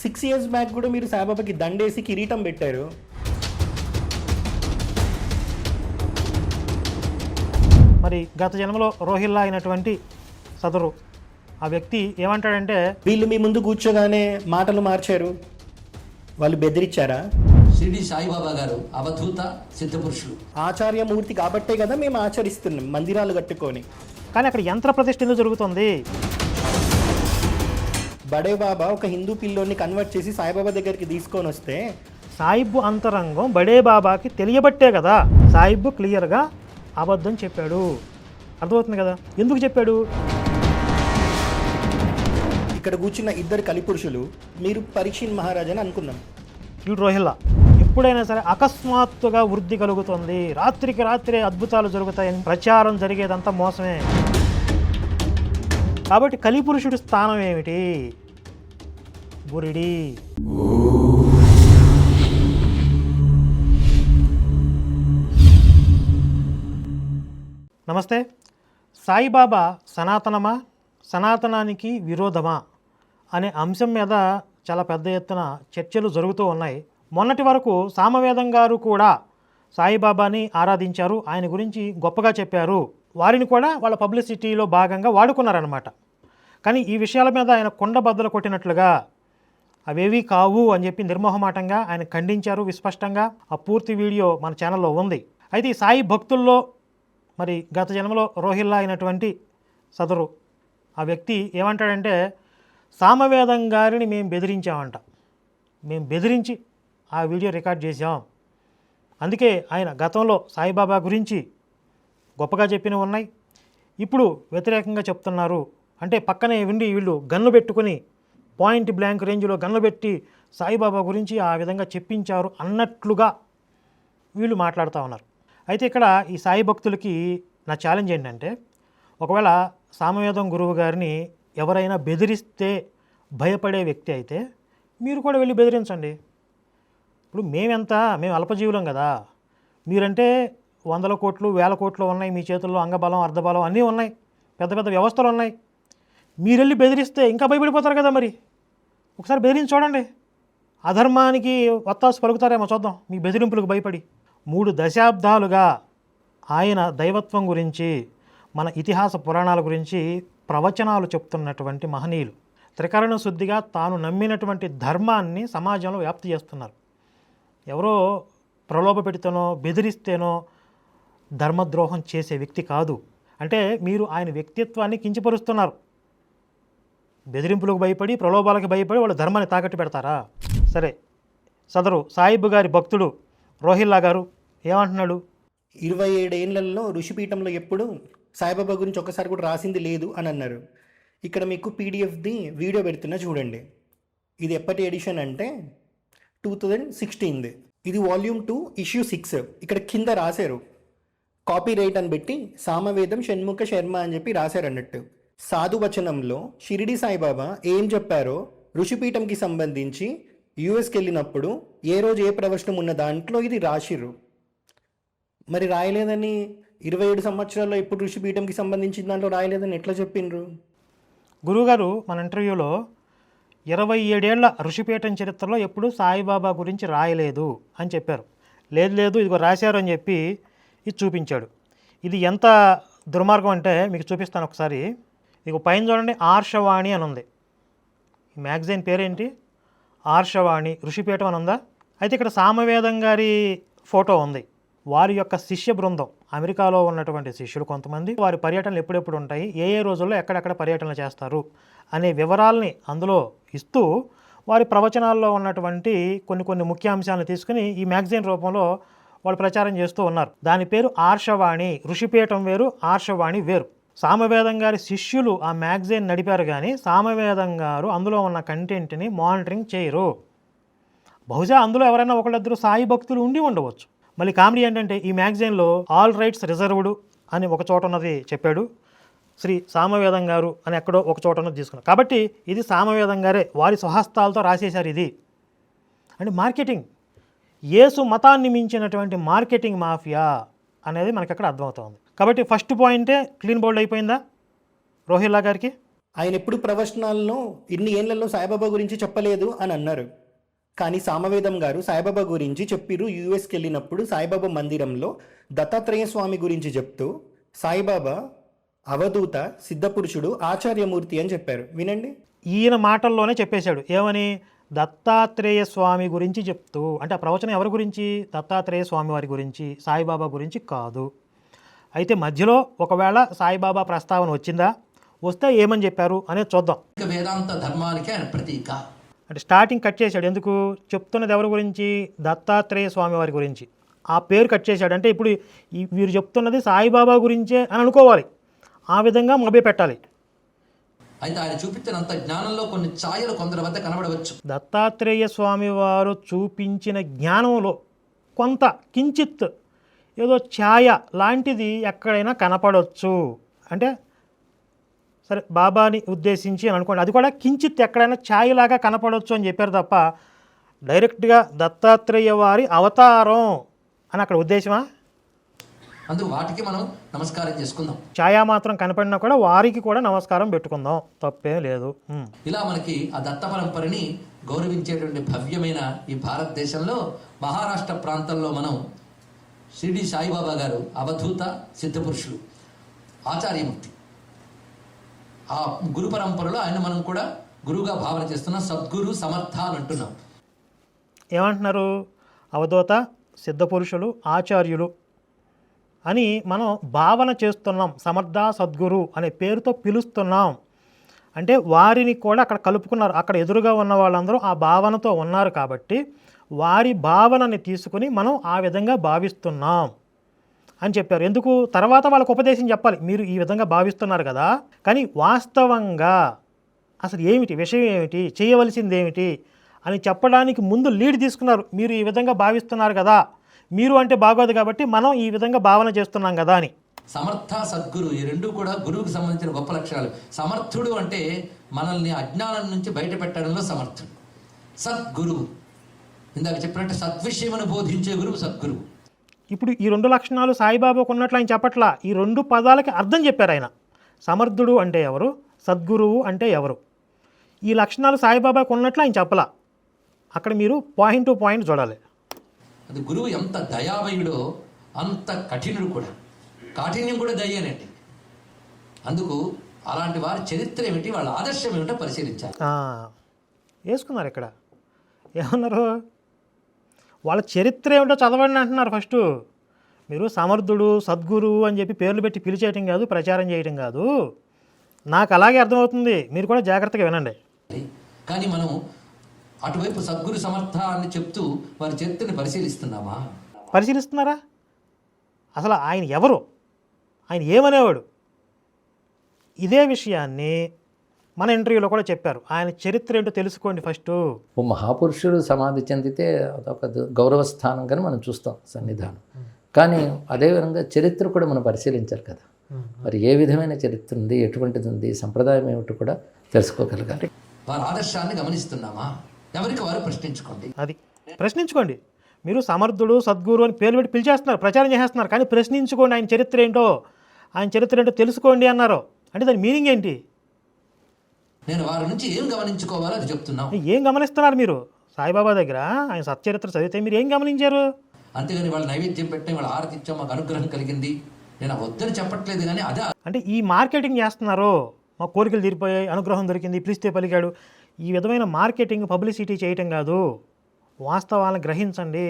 6 years back కూడా మీరు సాయిబాబాకి దండేసి కిరీటం పెట్టారు. మరి గత జన్మలో రోహిల్లా అయినటువంటి సదరు ఆ వ్యక్తి ఏమంటాడంటే, వీళ్ళు మీ ముందు కూర్చోగానే మాటలు మార్చారు, వాళ్ళు బెదిరించారా? షిరిడి సాయిబాబా గారు అవధూత సిద్ధపురుషులు, ఆచార్యమూర్తి కాబట్టే కదా మేము ఆచరిస్తున్నాం మందిరాలు కట్టుకొని. కానీ అక్కడ యంత్ర ప్రతిష్ఠ ఎందుకు జరుగుతుంది? బడే బాబా ఒక హిందూ పిల్లోని కన్వర్ట్ చేసి సాయిబాబా దగ్గరికి తీసుకొని వస్తే సాయిబు అంతరంగం బడే బాబాకి తెలియబట్టే కదా సాయిబు క్లియర్గా అబద్ధం చెప్పాడు. అర్థమవుతుంది కదా ఎందుకు చెప్పాడు? ఇక్కడ కూర్చున్న ఇద్దరు కలిపురుషులు మీరు పరీక్షిన్ మహారాజ్ అని అనుకున్నాం. వీడు రోహిల్లా ఎప్పుడైనా సరే అకస్మాత్తుగా వృద్ధి కలుగుతుంది, రాత్రికి రాత్రే అద్భుతాలు జరుగుతాయని ప్రచారం జరిగేదంతా మోసమే. కాబట్టి కలిపురుషుడి స్థానం ఏమిటి? బురిడి. నమస్తే. సాయిబాబా సనాతనమా, సనాతనానికి విరోధమా అనే అంశం మీద చాలా పెద్ద ఎత్తున చర్చలు జరుగుతూ ఉన్నాయి. మొన్నటి వరకు సామవేదం గారు కూడా సాయిబాబాని ఆరాధించారు, ఆయన గురించి గొప్పగా చెప్పారు, వారిని కూడా వాళ్ళ పబ్లిసిటీలో భాగంగా వాడుకున్నారనమాట. కానీ ఈ విషయాల మీద ఆయన కొండ బద్దలు కొట్టినట్లుగా అవేవీ కావు అని చెప్పి నిర్మోహమాటంగా ఆయన ఖండించారు విస్పష్టంగా. ఆ పూర్తి వీడియో మన ఛానల్లో ఉంది. అయితే ఈ సాయి భక్తుల్లో మరి గత జన్మలో రోహిల్లా అయినటువంటి సదరు ఆ వ్యక్తి ఏమంటాడంటే, సామవేదం గారిని మేము బెదిరించామంట, మేము బెదిరించి ఆ వీడియో రికార్డ్ చేసాం, అందుకే ఆయన గతంలో సాయిబాబా గురించి గొప్పగా చెప్పినవి ఉన్నాయి, ఇప్పుడు వ్యతిరేకంగా చెప్తున్నారు అంటే పక్కనే ఉండి వీళ్ళు గన్ను పెట్టుకుని పాయింట్ బ్లాంక్ రేంజ్లో గన్ను పెట్టి సాయిబాబా గురించి ఆ విధంగా చెప్పించారు అన్నట్లుగా వీళ్ళు మాట్లాడుతూ ఉన్నారు. అయితే ఇక్కడ ఈ సాయి భక్తులకి నా ఛాలెంజ్ ఏంటంటే, ఒకవేళ సామవేదం గురువు గారిని ఎవరైనా బెదిరిస్తే భయపడే వ్యక్తి అయితే మీరు కూడా వెళ్ళి బెదిరించండి. ఇప్పుడు మేము అల్పజీవులం కదా, మీరంటే 100 కోట్లు 1000 కోట్లు ఉన్నాయి మీ చేతుల్లో, అంగబలం అర్ధబలం అన్నీ ఉన్నాయి, పెద్ద పెద్ద వ్యవస్థలు ఉన్నాయి. మీరు వెళ్ళి బెదిరిస్తే ఇంకా భయపడిపోతారు కదా. మరి ఒకసారి బెదిరించి చూడండి, అధర్మానికి వత్తాసు పలుకుతారేమో చూద్దాం మీ బెదిరింపులకు భయపడి. 3 దశాబ్దాలుగా ఆయన దైవత్వం గురించి, మన ఇతిహాస పురాణాల గురించి ప్రవచనాలు చెప్తున్నటువంటి మహనీయులు త్రికరణ శుద్ధిగా తాను నమ్మినటువంటి ధర్మాన్ని సమాజంలో వ్యాప్తి చేస్తున్నారు. ఎవరో ప్రలోభ పెడితేనో బెదిరిస్తేనో ధర్మద్రోహం చేసే వ్యక్తి కాదు. అంటే మీరు ఆయన వ్యక్తిత్వాన్ని కించపరుస్తున్నారు. బెదిరింపులకు భయపడి ప్రలోభాలకు భయపడి వాళ్ళ ధర్మాన్ని తాకట్టు పెడతారా? సరే, సదరు సాయిబు గారి భక్తుడు రోహిల్లా గారు ఏమంటున్నాడు? 27 ఏళ్లలో ఋషిపీఠంలో ఎప్పుడు సాయిబాబా గురించి ఒకసారి కూడా రాసింది లేదు అని అన్నారు. ఇక్కడ మీకు పీడిఎఫ్ది వీడియో పెడుతున్నా చూడండి. ఇది ఎప్పటి ఎడిషన్ అంటే 2016. ఇది వాల్యూమ్ 2 ఇష్యూ 6. ఇక్కడ కింద రాశారు కాపీ రైట్ అని పెట్టి సామవేదం షణ్ముఖ శర్మ అని చెప్పి రాశారు అన్నట్టు. సాధువచనంలో షిరిడి సాయిబాబా ఏం చెప్పారో ఋషిపీఠంకి సంబంధించి యూఎస్కి వెళ్ళినప్పుడు ఏ రోజు ఏ ప్రవచనం ఉన్న దాంట్లో ఇది రాసిర్రు. మరి రాయలేదని 27 సంవత్సరాల్లో ఇప్పుడు ఋషిపీఠంకి సంబంధించిన దాంట్లో రాయలేదని ఎట్లా చెప్పిండ్రు? గురువుగారు మన ఇంటర్వ్యూలో 27 ఏళ్ల ఋషిపీఠం చరిత్రలో ఎప్పుడు సాయిబాబా గురించి రాయలేదు అని చెప్పారు. లేదు ఇదిగో రాశారు అని చెప్పి ఇది చూపించాడు. ఇది ఎంత దుర్మార్గం అంటే మీకు చూపిస్తాను ఒకసారి. ఇక పైన చూడండి, ఆర్షవాణి అని ఉంది. ఈ మ్యాగజైన్ పేరేంటి? ఆర్షవాణి. ఋషిపీఠం అని ఉందా? అయితే ఇక్కడ సామవేదం గారి ఫోటో ఉంది. వారి యొక్క శిష్య బృందం, అమెరికాలో ఉన్నటువంటి శిష్యులు కొంతమంది, వారి పర్యటనలు ఎప్పుడెప్పుడు ఉంటాయి, ఏ రోజుల్లో ఎక్కడెక్కడ పర్యటనలు చేస్తారు అనే వివరాలని అందులో ఇస్తూ వారి ప్రవచనాల్లో ఉన్నటువంటి కొన్ని ముఖ్యాంశాలను తీసుకుని ఈ మ్యాగజైన్ రూపంలో వాళ్ళు ప్రచారం చేస్తూ ఉన్నారు. దాని పేరు ఆర్షవాణి. ఋషిపీఠం వేరు, ఆర్షవాణి వేరు. సామవేదం గారి శిష్యులు ఆ మ్యాగజైన్ నడిపారు, కానీ సామవేదం గారు అందులో ఉన్న కంటెంట్ని మానిటరింగ్ చేయరు. బహుశా అందులో ఎవరైనా ఒకళ్ళిద్దరు సాయి భక్తులు ఉండి ఉండవచ్చు. మళ్ళీ కామెడీ ఏంటంటే ఈ మ్యాగజైన్లో ఆల్ రైట్స్ రిజర్వ్డ్ అని ఒక చోట ఉన్నది చెప్పాడు, శ్రీ సామవేదం గారు అని ఎక్కడో ఒక చోట ఉన్నది తీసుకున్నాడు. కాబట్టి ఇది సామవేదం గారే వారి స్వహస్తాలతో రాసేశారు. ఇది అంటే మార్కెటింగ్, యేసు మతాన్ని మించినటువంటి మార్కెటింగ్ మాఫియా అనేది మనకి అక్కడ అర్థమవుతుంది. కాబట్టి ఫస్ట్ పాయింటే క్లీన్ బోల్డ్ అయిపోయిందా రోహిల్లా గారికి? ఆయన ఎప్పుడు ప్రవచనాల్లో ఇన్ని ఏళ్లలో సాయిబాబా గురించి చెప్పలేదు అని అన్నారు. కానీ సామవేదం గారు సాయిబాబా గురించి చెప్పిరు. యూఎస్కి వెళ్ళినప్పుడు సాయిబాబా మందిరంలో దత్తాత్రేయ స్వామి గురించి చెప్తూ సాయిబాబా అవధూత, సిద్ధపురుషుడు, ఆచార్యమూర్తి అని చెప్పారు. వినండి. ఈయన మాటల్లోనే చెప్పేశాడు. ఏమని? దత్తాత్రేయ స్వామి గురించి చెప్తూ. అంటే ఆ ప్రవచనం ఎవరి గురించి? దత్తాత్రేయ స్వామి వారి గురించి, సాయిబాబా గురించి కాదు. అయితే మధ్యలో ఒకవేళ సాయిబాబా ప్రస్తావన వచ్చిందా, వస్తే ఏమని చెప్పారు అనేది చూద్దాం. ఇక వేదాంత ధర్మానికి ఆయన ప్రతీక. అంటే స్టార్టింగ్ కట్ చేశాడు. ఎందుకు? చెప్తున్నది ఎవరి గురించి? దత్తాత్రేయ స్వామి వారి గురించి. ఆ పేరు కట్ చేశాడు. అంటే ఇప్పుడు వీరు చెప్తున్నది సాయిబాబా గురించే అని అనుకోవాలి. ఆ విధంగా మొబై పెట్టాలి. అయితే ఆయన చూపించినంత జ్ఞానంలో కొన్ని ఛాయలు కొందరి వద్ద కనబడవచ్చు. దత్తాత్రేయ స్వామి వారు చూపించిన జ్ఞానంలో కొంత కించిత్ ఏదో ఛాయ లాంటిది ఎక్కడైనా కనపడవచ్చు. అంటే సరే బాబాని ఉద్దేశించి అని అనుకోండి, అది కూడా కించిత్ ఎక్కడైనా ఛాయలాగా కనపడవచ్చు అని చెప్పారు తప్ప డైరెక్ట్గా దత్తాత్రేయ వారి అవతారం అని అక్కడ ఉద్దేశమా? అందుకు వాటికి మనం నమస్కారం చేసుకుందాం. ఛాయా మాత్రం కనపడినా కూడా వారికి కూడా నమస్కారం పెట్టుకుందాం, తప్పేం లేదు. ఇలా మనకి ఆ దత్త పరంపరని గౌరవించేటువంటి భవ్యమైన ఈ భారతదేశంలో మహారాష్ట్ర ప్రాంతంలో మనం షిరిడి సాయిబాబా గారు అవధూత, సిద్ధపురుషుడు, ఆచార్యమూర్తి, ఆ గురు పరంపరలో ఆయన మనం కూడా గురువుగా భావన చేస్తున్నాం. సద్గురు, సమర్థ అని అంటున్నాం. ఏమంటున్నారు? అవధూత, సిద్ధపురుషులు, ఆచార్యులు అని మనం భావన చేస్తున్నాం. సమర్థ, సద్గురు అనే పేరుతో పిలుస్తున్నాం. అంటే వారిని కూడా అక్కడ కలుపుకున్నారు. అక్కడ ఎదురుగా ఉన్న వాళ్ళందరూ ఆ భావనతో ఉన్నారు కాబట్టి వారి భావనని తీసుకుని మనం ఆ విధంగా భావిస్తున్నాం అని చెప్పారు. ఎందుకు? తర్వాత వాళ్ళకు ఉపదేశం చెప్పాలి. మీరు ఈ విధంగా భావిస్తున్నారు కదా, కానీ వాస్తవంగా అసలు ఏమిటి, విషయం ఏమిటి, చేయవలసింది ఏమిటి అని చెప్పడానికి ముందు లీడ్ తీసుకున్నారు. మీరు ఈ విధంగా భావిస్తున్నారు కదా, మీరు అంటే బాగోదు కాబట్టి మనం ఈ విధంగా భావన చేస్తున్నాం కదా అని. సమర్థ, సద్గురు ఈ రెండు కూడా గురువుకు సంబంధించిన గొప్ప లక్షణాలు. సమర్థుడు అంటే మనల్ని అజ్ఞానం నుంచి బయట పెట్టడంలో సమర్థుడు. సద్గురువు ఇందాక చెప్పినట్టు సద్విషయమును బోధించే గురువు సద్గురువు. ఇప్పుడు ఈ రెండు లక్షణాలు సాయిబాబాకు ఉన్నట్లు ఆయన చెప్పట్లా. ఈ రెండు పదాలకి అర్థం చెప్పారు ఆయన. సమర్థుడు అంటే ఎవరు, సద్గురువు అంటే ఎవరు, ఈ లక్షణాలు సాయిబాబాకు ఉన్నట్లు ఆయన చెప్పలా. అక్కడ మీరు పాయింట్ టు పాయింట్ చూడాలి. అది గురువు ఎంత దయామయుడో అంత కఠినుడు కూడా. కాఠిన్యం కూడా దయ్యేనండి. అందుకు అలాంటి వారి చరిత్ర ఏమిటి, వాళ్ళ ఆదర్శం ఏమిటో పరిశీలించాలి. వేసుకున్నారు ఇక్కడ. ఏమన్నారు? వాళ్ళ చరిత్ర ఏమిటో చదవండి అంటున్నారు. ఫస్ట్ మీరు సమర్థుడు, సద్గురువు అని చెప్పి పేర్లు పెట్టి పిలిచేయటం కాదు, ప్రచారం చేయటం కాదు. నాకు అలాగే అర్థమవుతుంది. మీరు కూడా జాగ్రత్తగా వినండి. కానీ మనం అటువైపు సద్గురు, సమర్థ అని చెప్తూ వారి చరిత్రని పరిశీలిస్తున్నామా? పరిశీలిస్తున్నారా? అసలు ఆయన ఎవరు, ఆయన ఏమనేవాడు? ఇదే విషయాన్ని మన ఇంటర్వ్యూలో కూడా చెప్పారు. ఆయన చరిత్ర ఏంటో తెలుసుకోండి ఫస్ట్. ఓ మహాపురుషుడు సమాధి చెందితే అదొక గౌరవస్థానంగానే మనం చూస్తాం సన్నిధానం. కానీ అదేవిధంగా చరిత్ర కూడా మనం పరిశీలించాలి కదా. మరి ఏ విధమైన చరిత్ర ఉంది, ఎటువంటిది ఉంది, సంప్రదాయం ఏమిటి కూడా తెలుసుకోగలగాలి. వారి ఆదర్శాన్ని గమనిస్తున్నామా? ఎవరికి వారు ప్రశ్నించుకోండి. అది ప్రశ్నించుకోండి. మీరు సమర్థుడు, సద్గురు అని పేర్లు పెట్టి పిలిచేస్తున్నారు, ప్రచారం చేసేస్తున్నారు. కానీ ప్రశ్నించుకోండి. ఆయన చరిత్ర ఏంటో, ఆయన చరిత్ర ఏంటో తెలుసుకోండి అన్నారు. అంటే దాని మీనింగ్ ఏంటి? నేను వారి నుంచి ఏం గమనించుకోవాలో అది చెప్తున్నాం. ఏం గమనిస్తున్నారు మీరు? సాయిబాబా దగ్గర ఆయన సచ్చరిత్ర చదివితే మీరు ఏం గమనించారు? అంతేగాని వాళ్ళు నైవేద్యం పెట్టిన వాళ్ళు ఆరతి ఇచ్చాం, మాకు అనుగ్రహం కలిగింది, నేను వద్దని చెప్పట్లేదు. కానీ అదే అంటే ఈ మార్కెటింగ్ చేస్తున్నారు. మా కోరికలు తీరిపోయాయి, అనుగ్రహం దొరికింది, పిలిస్తే పలికాడు. ఈ విధమైన మార్కెటింగ్, పబ్లిసిటీ చేయటం కాదు. వాస్తవాలను గ్రహించండి,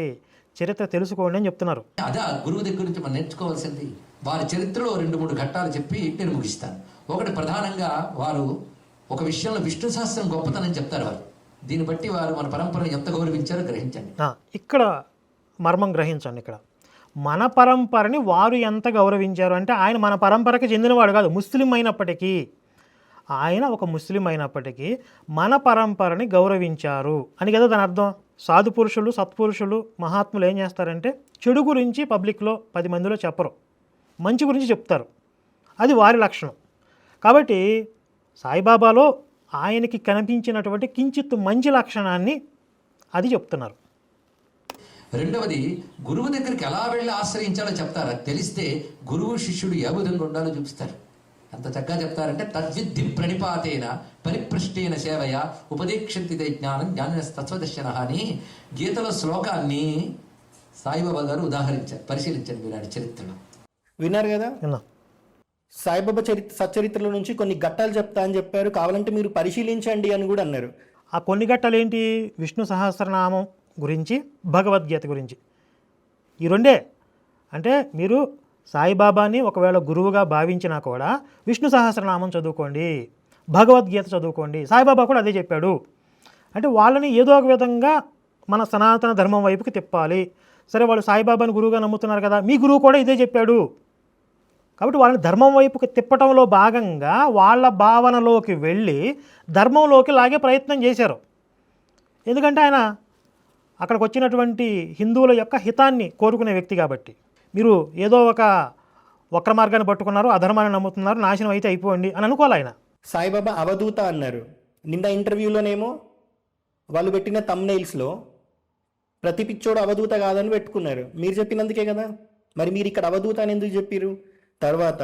చరిత్ర తెలుసుకోండి అని చెప్తున్నారు. అదే గురువు దగ్గర నుంచి మనం నేర్చుకోవాల్సింది. వారి చరిత్రలో 2-3 ఘట్టాలు చెప్పి నేను ముగిస్తాను. ఒకటి, ప్రధానంగా వారు ఒక విషయంలో విష్ణు సహస్రం గొప్పతనం చెప్తారు. వారు దీన్ని బట్టి వారు మన పరంపరను ఎంత గౌరవించారో గ్రహించండి. ఇక్కడ మర్మం గ్రహించండి. ఇక్కడ మన పరంపరని వారు ఎంత గౌరవించారు అంటే, ఆయన మన పరంపరకి చెందినవాడు కాదు. ముస్లిం అయినప్పటికీ, ఆయన ఒక ముస్లిం అయినప్పటికీ మన పరంపరని గౌరవించారు అని కదా దాని అర్థం. సాధు పురుషులు, సత్పురుషులు, మహాత్ములు ఏం చేస్తారంటే చెడు గురించి పబ్లిక్లో 10 మందిలో చెప్పరు, మంచి గురించి చెప్తారు. అది వారి లక్షణం. కాబట్టి సాయిబాబాలో ఆయనకి కనిపించినటువంటి కించిత్ మంచి లక్షణాన్ని అది చెప్తున్నారు. రెండవది, గురువు దగ్గరికి ఎలా వెళ్ళి ఆశ్రయించాలో చెప్తారు. అది తెలిస్తే గురువు శిష్యుడు ఏ విధంగా ఉండాలో చూపిస్తారు. ఎంత చక్కగా చెప్తారంటే తద్విద్ధి ప్రణిపాతేన పరిపృష్టేన సేవయ ఉపదేక్షంతి తే జ్ఞానం జ్ఞాన తత్వదర్శన అని గీతలో శ్లోకాన్ని సాయిబాబా గారు పరిశీలించారు విరాడి చరిత్రలో. విన్నారు కదా, విన్నా. సాయిబాబా సచ్చరిత్రలో నుంచి కొన్ని ఘట్టాలు చెప్తా అని చెప్పారు, కావాలంటే మీరు పరిశీలించండి అని కూడా అన్నారు. ఆ కొన్ని ఘట్టాలు ఏంటి? విష్ణు సహస్రనామం గురించి, భగవద్గీత గురించి, ఈ రెండే. అంటే మీరు సాయిబాబాని ఒకవేళ గురువుగా భావించినా కూడా విష్ణు సహస్రనామం చదువుకోండి, భగవద్గీత చదువుకోండి. సాయిబాబా కూడా అదే చెప్పాడు. అంటే వాళ్ళని ఏదో ఒక విధంగా మన సనాతన ధర్మం వైపుకి తిప్పాలి. సరే, వాళ్ళు సాయిబాబాని గురువుగా నమ్ముతున్నారు కదా, మీ గురువు కూడా ఇదే చెప్పాడు. కాబట్టి వాళ్ళని ధర్మం వైపుకి తిప్పటంలో భాగంగా వాళ్ళ భావనలోకి వెళ్ళి ధర్మంలోకి లాగే ప్రయత్నం చేశారు. ఎందుకంటే ఆయన అక్కడికి వచ్చినటువంటి హిందువుల యొక్క హితాన్ని కోరుకునే వ్యక్తి కాబట్టి. మీరు ఏదో ఒక వక్ర మార్గాన్ని పట్టుకున్నారు, అధర్మాన్ని నమ్ముతున్నారు, నాశనం అయితే అయిపోండి అని అనుకోవాలి ఆయన. సాయిబాబా అవధూత అన్నారు. నిన్న ఇంటర్వ్యూలోనేమో వాళ్ళు పెట్టిన థంబ్నెయిల్స్లో ప్రతి పిచ్చోడు అవధూత కాదని పెట్టుకున్నారు. మీరు చెప్పినందుకే కదా, మరి మీరు ఇక్కడ అవధూత అని ఎందుకు చెప్పారు? తర్వాత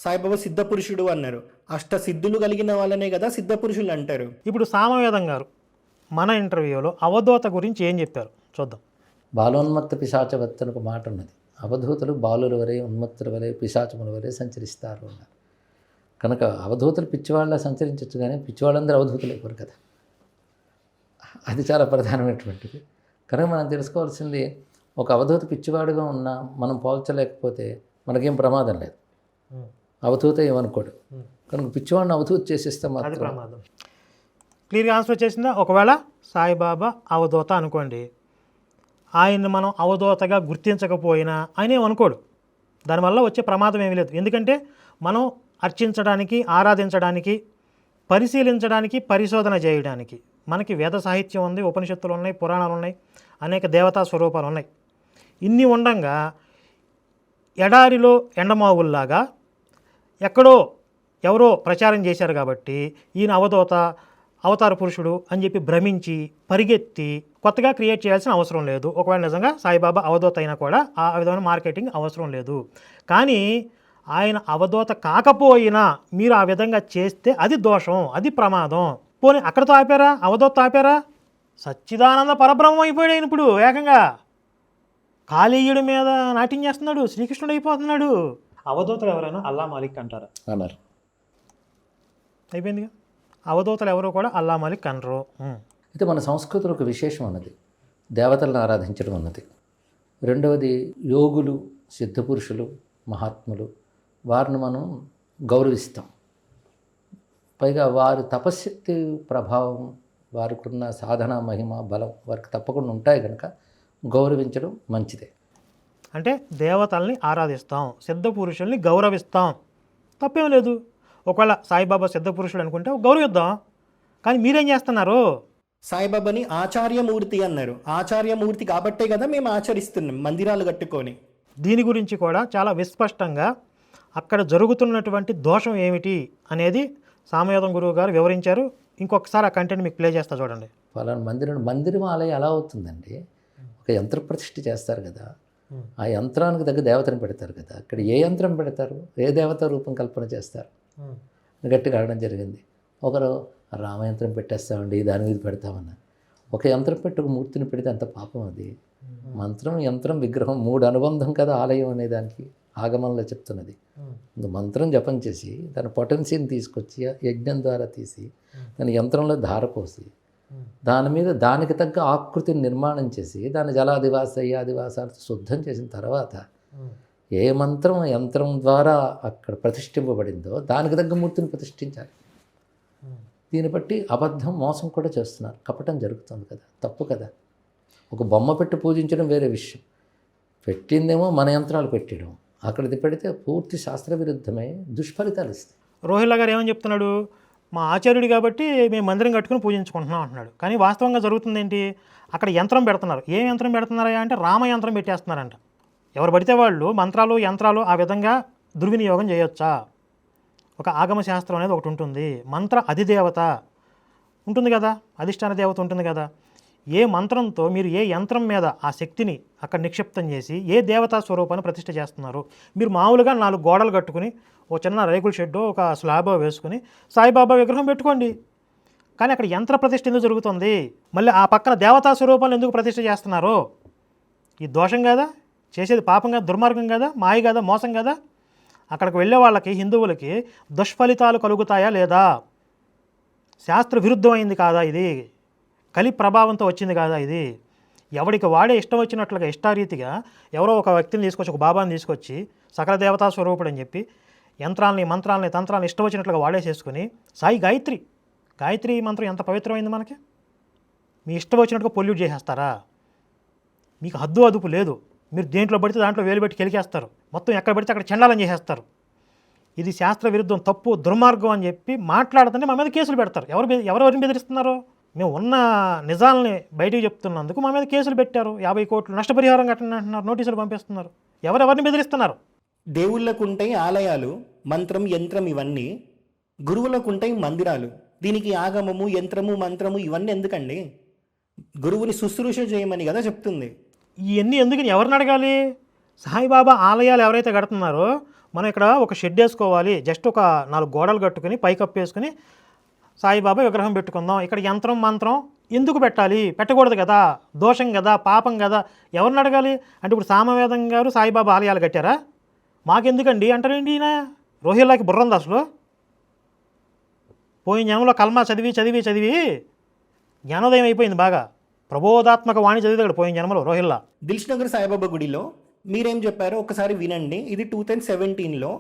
సాయిబాబా సిద్ధపురుషుడు అన్నారు. సిద్ధులు కలిగిన వాళ్ళనే కదా సిద్ధపురుషులు అంటారు. ఇప్పుడు సామవేదం గారు మన ఇంటర్వ్యూలో అవధూత గురించి ఏం చెప్పారు చూద్దాం. బాలోన్మత్త పిశాచవత్ అని ఒక మాట ఉన్నది. అవధూతలు బాలుల వలె, ఉన్మత్తుల వలె, పిశాచముల వలె సంచరిస్తారు అన్నారు. కనుక అవధూతలు పిచ్చివాళ్ళ సంచరించవచ్చు, కానీ పిచ్చివాళ్ళందరూ అవధూతలు అయిపోరు కదా. అది చాలా ప్రధానమైనటువంటిది. కనుక మనం తెలుసుకోవాల్సింది, ఒక అవధూత పిచ్చివాడుగా ఉన్నా మనం పోల్చలేకపోతే మనకేం ప్రమాదం లేదు. అవధూత ఏమనుకోడు. కనుక పిచ్చివాడిని అవధూత చేసేస్తే మాత్రం ప్రమాదం. క్లియర్గా ఆన్సర్ వచ్చేసిందా? ఒకవేళ సాయిబాబా అవధూత అనుకోండి, ఆయన్ని మనం అవధూతగా గుర్తించకపోయినా ఆయన ఏమనుకోడు. దానివల్ల వచ్చే ప్రమాదం ఏమీ లేదు. ఎందుకంటే మనం అర్చించడానికి, ఆరాధించడానికి, పరిశీలించడానికి, పరిశోధన చేయడానికి మనకి వేద సాహిత్యం ఉంది, ఉపనిషత్తులు ఉన్నాయి, పురాణాలు ఉన్నాయి, అనేక దేవతా స్వరూపాలు ఉన్నాయి. ఇన్ని ఉండంగా ఎడారిలో ఎండమావుల్లాగా ఎక్కడో ఎవరో ప్రచారం చేశారు కాబట్టి ఈయన అవధూత, అవతార పురుషుడు అని చెప్పి భ్రమించి పరిగెత్తి కొత్తగా క్రియేట్ చేయాల్సిన అవసరం లేదు. ఒకవేళ నిజంగా సాయిబాబా అవధూత అయినా కూడా ఆ విధమైన మార్కెటింగ్ అవసరం లేదు. కానీ ఆయన అవధూత కాకపోయినా మీరు ఆ విధంగా చేస్తే అది దోషం, అది ప్రమాదం. పోనీ అక్కడతో ఆపారా? అవధూత ఆపారా? సచ్చిదానంద పరబ్రహ్మం అయిపోయాడు ఆయన. ఇప్పుడు ఏకంగా కాళీయుడి మీద నాట్యం చేస్తున్నాడు, శ్రీకృష్ణుడు అయిపోతున్నాడు. అవధూతలు ఎవరైనా అల్లా మాలిక్ అంటారా? అన్నారు. అయిపోయిందిగా. అవధూతలు ఎవరో కూడా అల్లా మాలిక్ అనరు. అయితే మన సంస్కృతిలో ఒక విశేషం ఉన్నది, దేవతలను ఆరాధించడం ఉన్నది. రెండవది యోగులు, సిద్ధపురుషులు, మహాత్ములు, వారిని మనం గౌరవిస్తాం. పైగా వారి తపశ్శక్తి ప్రభావం, వారికి ఉన్న సాధన మహిమ బలం వారికి తప్పకుండా ఉంటాయి కనుక గౌరవించడం మంచిదే. అంటే దేవతల్ని ఆరాధిస్తాం, సిద్ధపురుషుల్ని గౌరవిస్తాం, తప్పేం లేదు. ఒకవేళ సాయిబాబా సిద్ధపురుషుడు అనుకుంటే గౌరవిద్దాం. కానీ మీరేం చేస్తున్నారు? సాయిబాబాని ఆచార్యమూర్తి అన్నారు. ఆచార్యమూర్తి కాబట్టే కదా మేము ఆచరిస్తున్నాం మందిరాలు కట్టుకొని. దీని గురించి కూడా చాలా విస్పష్టంగా అక్కడ జరుగుతున్నటువంటి దోషం ఏమిటి అనేది సామవేదం గురువు గారు వివరించారు. ఇంకొకసారి ఆ కంటెంట్ మీకు ప్లే చేస్తా చూడండి. ఫలానా మందిరం ఆలయం ఎలా అవుతుందండి? ఒక యంత్ర ప్రతిష్ఠ చేస్తారు కదా, ఆ యంత్రానికి తగ్గ దేవతను పెడతారు కదా. అక్కడ ఏ యంత్రం పెడతారు, ఏ దేవత రూపం కల్పన చేస్తారు? గట్టిగా అడగడం జరిగింది. ఒకరు రామయంత్రం పెట్టేస్తామండి, దాని మీద పెడతామన్న. ఒక యంత్రం పెట్టి ఒక మూర్తిని పెడితే అంత పాపం. అది మంత్రం, యంత్రం, విగ్రహం 3 అనుబంధం కదా ఆలయం అనే దానికి ఆగమంలో చెప్తున్నది. మంత్రం జపం చేసి దాని పొటెన్సీని తీసుకొచ్చి యజ్ఞం ద్వారా తీసి దాని యంత్రంలో ధార పోసి దాని మీద దానికి తగ్గ ఆకృతిని నిర్మాణం చేసి దాని జలాదివాస అయ్యాదివాసాలతో శుద్ధం చేసిన తర్వాత ఏ మంత్రం యంత్రం ద్వారా అక్కడ ప్రతిష్ఠింపబడిందో దానికి తగ్గ మూర్తిని ప్రతిష్ఠించాలి. దీన్ని బట్టి అబద్ధం, మోసం కూడా చేస్తున్నారు, కపటం జరుగుతుంది కదా, తప్పు కదా. ఒక బొమ్మ పెట్టి పూజించడం వేరే విషయం, పెట్టిందేమో మన యంత్రాలు పెట్టడం, అక్కడిది పెడితే పూర్తి శాస్త్ర విరుద్ధమే, దుష్ఫలితాలు ఇస్తాయి. రోహిల్లా గారు ఏమని చెప్తున్నాడు? మా ఆచార్యుడు కాబట్టి మేము మందిరం కట్టుకుని పూజించుకుంటున్నాం అంటున్నాడు. కానీ వాస్తవంగా జరుగుతుంది ఏంటి? అక్కడ యంత్రం పెడుతున్నారు. ఏం యంత్రం పెడుతున్నారా అంటే రామయంత్రం పెట్టేస్తున్నారంట. ఎవరు పడితే వాళ్ళు మంత్రాలు, యంత్రాలు ఆ విధంగా దుర్వినియోగం చేయొచ్చా? ఒక ఆగమ శాస్త్రం అనేది ఒకటి ఉంటుంది, మంత్ర అధిదేవత ఉంటుంది కదా, అధిష్టాన దేవత ఉంటుంది కదా. ఏ మంత్రంతో మీరు ఏ యంత్రం మీద ఆ శక్తిని అక్కడ నిక్షిప్తం చేసి ఏ దేవతా స్వరూపాన్ని ప్రతిష్ఠ చేస్తున్నారు? మీరు మామూలుగా 4 గోడలు కట్టుకుని ఒక చిన్న రేకుల షెడ్డో ఒక స్లాబో వేసుకుని సాయిబాబా విగ్రహం పెట్టుకోండి. కానీ అక్కడ యంత్ర ప్రతిష్ఠ ఎందుకు జరుగుతుంది? మళ్ళీ ఆ పక్కన దేవతా స్వరూపాన్ని ఎందుకు ప్రతిష్ఠ చేస్తున్నారు? ఈ దోషం కదా, చేసేది పాపం కదా, దుర్మార్గం కదా, మాయ కదా, మోసం కదా. అక్కడికి వెళ్ళే వాళ్ళకి, హిందువులకి దుష్ఫలితాలు కలుగుతాయా లేదా? శాస్త్ర విరుద్ధమైంది కాదా ఇది? కలి ప్రభావంతో వచ్చింది కాదా ఇది? ఎవడికి వాడే ఇష్టం వచ్చినట్లుగా ఇష్టారీతిగా ఎవరో ఒక వ్యక్తిని తీసుకొచ్చి, ఒక బాబాని తీసుకొచ్చి సకల దేవతా స్వరూపుడు అని చెప్పి యంత్రాలని, మంత్రాలని, తంత్రాలని ఇష్టం వచ్చినట్లుగా వాడేసేసుకుని సాయి గాయత్రి మంత్రం ఎంత పవిత్రమైంది మనకి. మీ ఇష్టం వచ్చినట్టుగా పొల్యూట్ చేసేస్తారా? మీకు హద్దు అదుపు లేదు. మీరు దేంట్లో పడితే దాంట్లో వేలు పెట్టి కెలికేస్తారు. మొత్తం ఎక్కడ పడితే అక్కడ చండాలం చేసేస్తారు. ఇది శాస్త్ర విరుద్ధం, తప్పు, దుర్మార్గం అని చెప్పి మాట్లాడుతుంటే మా మీద కేసులు పెడతారు. ఎవరెవరిని బెదిరిస్తున్నారు? మేము ఉన్న నిజాలని బయటికి చెప్తున్నందుకు మా మీద కేసులు పెట్టారు. 50 కోట్లు నష్టపరిహారం కట్టండి అంటున్నారు, నోటీసులు పంపిస్తున్నారు. ఎవరెవరిని బెదిరిస్తున్నారు? దేవుళ్ళకు ఉంటాయి ఆలయాలు, మంత్రం, యంత్రం ఇవన్నీ. గురువులకు ఉంటాయి మందిరాలు. దీనికి ఆగమము, యంత్రము, మంత్రము ఇవన్నీ ఎందుకండి? గురువుని శుశ్రూష చేయమని కదా చెప్తుంది. ఇవన్నీ ఎందుకని ఎవరిని అడగాలి? సాయిబాబా ఆలయాలు ఎవరైతే కడుతున్నారో మనం ఇక్కడ ఒక షెడ్ వేసుకోవాలి, జస్ట్ ఒక 4 గోడలు కట్టుకుని పైకప్పు వేసుకుని సాయిబాబా విగ్రహం పెట్టుకుందాం. ఇక్కడ యంత్రం, మంత్రం ఎందుకు పెట్టాలి? పెట్టకూడదు కదా, దోషం కదా, పాపం కదా. ఎవరిని అడగాలి? అంటే ఇప్పుడు సామవేదం గారు సాయిబాబా ఆలయాలు కట్టారా? మాకెందుకండి అంటారేంటి? ఈయన రోహిల్లాకి బుర్ర ఉంది అసలు. పోయిన జనంలో కల్మా చదివి జ్ఞానోదయం అయిపోయింది బాగా. ప్రబోధాత్మక వాణి చదివాడు పోయిన జన్మలో రోహిల్లా. దిల్షుఖ్నగర్ సాయిబాబా గుడిలో మీరేం చెప్పారో ఒకసారి వినండి. ఇది 2017లో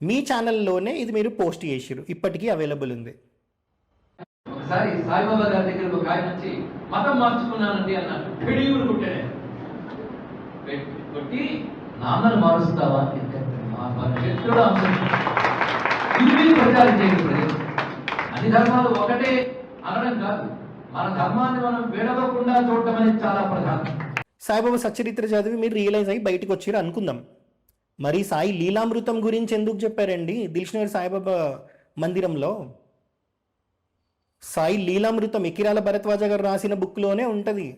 మీ ఛానల్లోనే ఇది మీరు పోస్ట్ చేసిరు, ఇప్పటికీ అవైలబుల్ ఉంది. ఒకసారి సాయిబాబా గారి దగ్గర ఒక ఆయన వచ్చి మతం మార్చుకున్నానండి అన్నాడు. పిడిగులు కొట్టాడు. కొట్టి నాన్నను మారుస్తావా? మా భవిష్యత్తులో అంశం ఇది ప్రచారం చేయకూడదు. అన్ని ధర్మాలు ఒకటే అనడం కాదు, మన ధర్మాన్ని మనం విడవకుండా చూడటం అనేది చాలా ప్రధానం. సాయిబాబా సచ్చరిత్ర చదివి మీరు రియలైజ్ అయ్యి బయటకు వచ్చారు అనుకుందాం. మరి సాయి లీలామృతం గురించి ఎందుకు చెప్పారండి దిల్షుఖ్నగర్ సాయిబాబా మందిరంలో? సాయి లీలామృతం ఎకిరాల భరద్వాజ గారు రాసిన బుక్లోనే ఉంటుంది.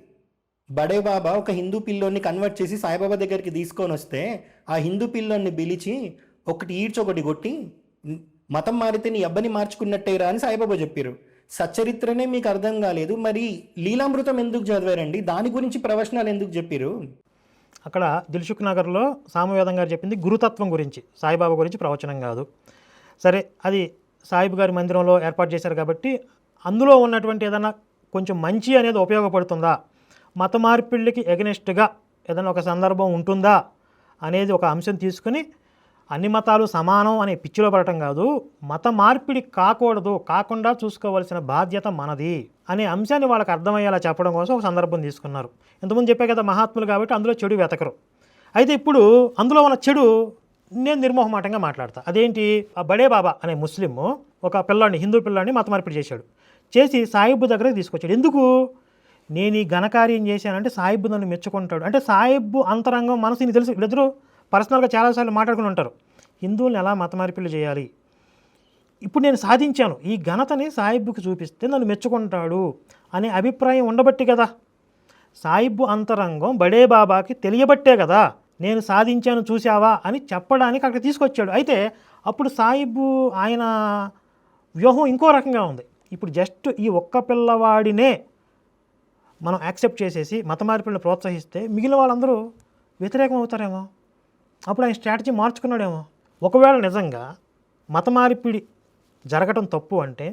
బడే బాబా ఒక హిందూ పిల్లోని కన్వర్ట్ చేసి సాయిబాబా దగ్గరికి తీసుకొని వస్తే ఆ హిందూ పిల్లోని పిలిచి ఒకటి ఈడ్చొకటి కొట్టి మతం మారితే నీ అబ్బని మార్చుకున్నట్టేరా అని సాయిబాబా చెప్పారు. సచ్చరిత్రనే మీకు అర్థం కాలేదు, మరి లీలామృతం ఎందుకు చదివారండి? దాని గురించి ప్రవచనాలు ఎందుకు చెప్పారు? అక్కడ దిల్షుఖ్నగర్లో సామవేదం గారు చెప్పింది గురుతత్వం గురించి, సాయిబాబా గురించి ప్రవచనం కాదు. సరే, అది సాయిబు గారి మందిరంలో ఏర్పాటు చేశారు కాబట్టి అందులో ఉన్నటువంటి ఏదైనా కొంచెం మంచి అనేది ఉపయోగపడుతుందా, మత మార్పిళ్ళకి ఎగనెస్ట్గా ఏదైనా ఒక సందర్భం ఉంటుందా అనేది ఒక అంశం తీసుకుని అన్ని మతాలు సమానం అనే పిచ్చిలో పడటం కాదు, మత మార్పిడి కాకుండా చూసుకోవాల్సిన బాధ్యత మనది అనే అంశాన్ని వాళ్ళకి అర్థమయ్యేలా చెప్పడం కోసం ఒక సందర్భం తీసుకున్నారు. ఇంతకుముందు చెప్పే కదా మహాత్ములు కాబట్టి అందులో చెడు వెతకరు. అయితే ఇప్పుడు అందులో ఉన్న చెడు నేను నిర్మోహమాటంగా మాట్లాడతా. అదేంటి? ఆ బడే బాబా అనే ముస్లిం ఒక పిల్లాడిని, హిందూ పిల్లాడిని మత మార్పిడి చేసి సాయిబు దగ్గరకు తీసుకొచ్చాడు. ఎందుకు? నేను ఈ ఘనకార్యం చేశానంటే సాయిబు నన్ను మెచ్చుకుంటాడు. అంటే సాయిబు అంతరంగం మనసుని తెలుసు. వీళ్ళిద్దరూ పర్సనల్గా చాలాసార్లు మాట్లాడుకుని ఉంటారు, హిందువులను ఎలా మత మార్పిడి చేయాలి. ఇప్పుడు నేను సాధించాను, ఈ ఘనతని సాయిబుకి చూపిస్తే నన్ను మెచ్చుకుంటాడు అనే అభిప్రాయం ఉండబట్టి కదా, సాయిబు అంతరంగం బడే బాబాకి తెలియబట్టే కదా నేను సాధించాను చూసావా అని చెప్పడానికి అక్కడ తీసుకొచ్చాడు. అయితే అప్పుడు సాయిబు ఆయన వ్యూహం ఇంకో రకంగా ఉంది. ఇప్పుడు జస్ట్ ఈ ఒక్క పిల్లవాడినే మనం యాక్సెప్ట్ చేసేసి మత మార్పిడిని ప్రోత్సహిస్తే మిగిలిన వాళ్ళందరూ వ్యతిరేకం అవుతారేమో. అప్పుడు ఆయన స్ట్రాటజీ మార్చుకున్నాడేమో. ఒకవేళ నిజంగా మత మార్పిడి జరగటం తప్పు అంటే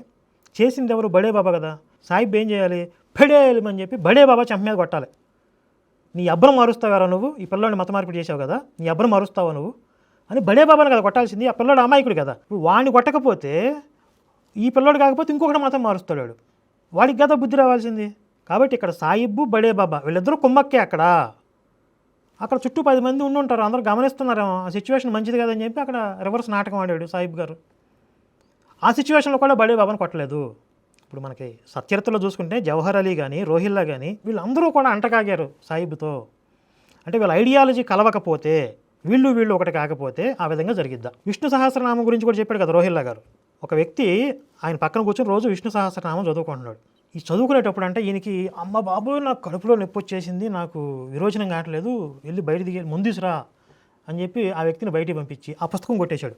చేసింది ఎవరు? బడే బాబా కదా. సాయిబ్ ఏం చేయాలి? ఫెడేయమని చెప్పి బడే బాబా చెంప మీద కొట్టాలి. నీ అబ్బరం మారుస్తావారా నువ్వు? ఈ పిల్లోడిని మత మార్పిడి చేసావు కదా, నీ అబ్బరం మారుస్తావా నువ్వు అని బడే బాబాని కదా కొట్టాల్సింది. ఆ పిల్లోడు అమాయకుడు కదా. వాడిని కొట్టకపోతే ఈ పిల్లోడు కాకపోతే ఇంకొకటి మతం మారుస్తాడు, వాడికి కదా బుద్ధి రావాల్సింది. కాబట్టి ఇక్కడ సాయిబు బడే బాబా వీళ్ళిద్దరూ కుమ్మక్కే. అక్కడ చుట్టూ 10 మంది ఉండి ఉంటారు, అందరూ గమనిస్తున్నారేమో. ఆ సిచ్యువేషన్ మంచిది కదని చెప్పి అక్కడ రివర్స్ నాటకం ఆడాడు సాయిబు గారు. ఆ సిచ్యువేషన్లో కూడా బడే బాబాని కొట్టలేదు. ఇప్పుడు మనకి సచరిత్రలో చూసుకుంటే జవహర్ అలీ కానీ, రోహిల్లా కానీ వీళ్ళందరూ కూడా అంటకాగారు సాయిబుతో. అంటే వీళ్ళ ఐడియాలజీ కలవకపోతే, వీళ్ళు ఒకటి కాకపోతే ఆ విధంగా జరిగిద్దా. విష్ణు సహస్రనామం గురించి కూడా చెప్పాడు కదా రోహిల్లా గారు. ఒక వ్యక్తి ఆయన పక్కన కూర్చొని రోజు విష్ణు సహస్రనామం చదువుకుంటున్నాడు. ఈ చదువుకునేటప్పుడు అంటే ఈయనకి అమ్మ బాబోయ్ నాకు కడుపులో నొప్పి వచ్చేసింది, నాకు విరోచనం కావట్లేదు, వెళ్ళి బయట దిగే ముందుసురా అని చెప్పి ఆ వ్యక్తిని బయటికి పంపించి ఆ పుస్తకం కొట్టేశాడు.